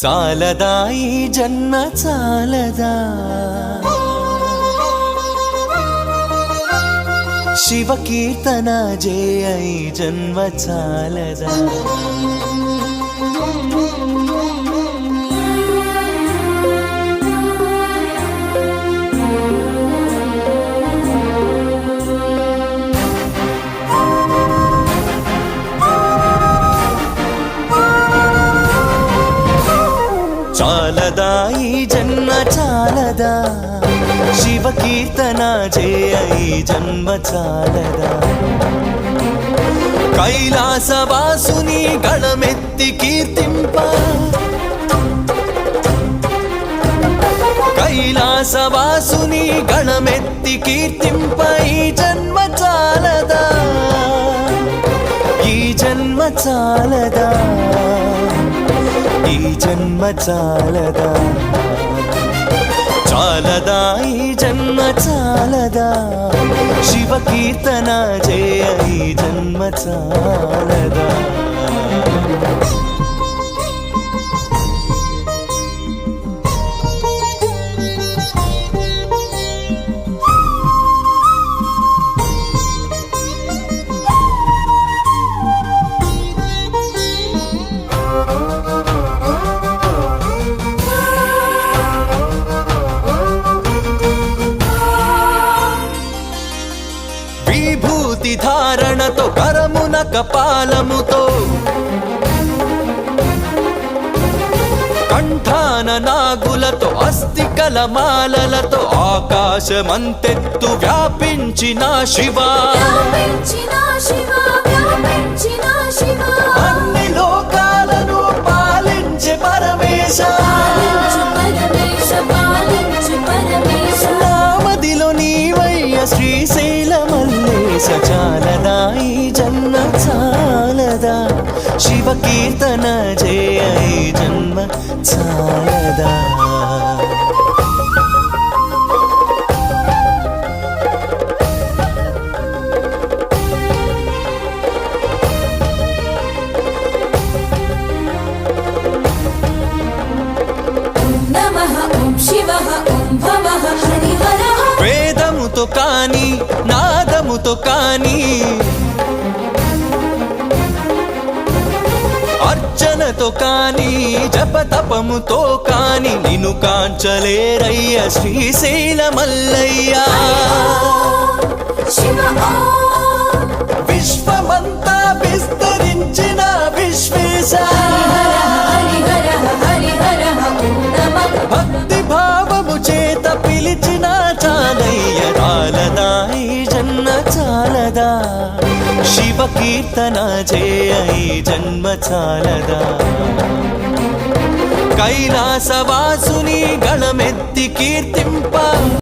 చాలదా ఈ జన్మ చాలదా శివ కీర్తన జయ ఈ జన్మ చాలదా చాలదా ఈ జన్మ చాలదా శివ కీర్తన జయ ఈ జన్మ చాలదా కైలాసవాసుని గళమెత్తి కీర్తింప కైలాసవాసుని గళమెత్తి కీర్తింప ఈ జన్మ చాలదా ఈ జన్మ చాలదా ఈ జన్మ చాలదా చాలదా ఈ జన్మ చాలదా శివ కీర్తన జయ ఈ జన్మ చాలదా విభూతి ధారణతో కరమున కపాలముతో కంఠాన నాగులతో అస్థికల మాలలతో ఆకాశమంతెత్తు వ్యాపించిన శివా అన్ని లోకాలను పాలించే పరమేశ నామదిలో నీవయ్య శ్రీశైల మల్లేశ చాలదా ఈ జన్మ చాలదా శివ కీర్తన జయ ఈ జన్మ చాలదా వేదముతో కాని నాదముతో కాని అర్చనతో కాని జపతపముతో కాని నిన్ను కాంచలేరయ్య శ్రీశైల మల్లయ్య విశ్వమంతా విస్తరించిన విశ్వేశ భక్తి భావము చేత పిలిచిన చాలయ్య చాలదా ఈ జన్మ చాలదా శివ కీర్తన జయ ఈ జన్మ చాలదా కైలాసవాసుని గళమెత్తి కీర్తింప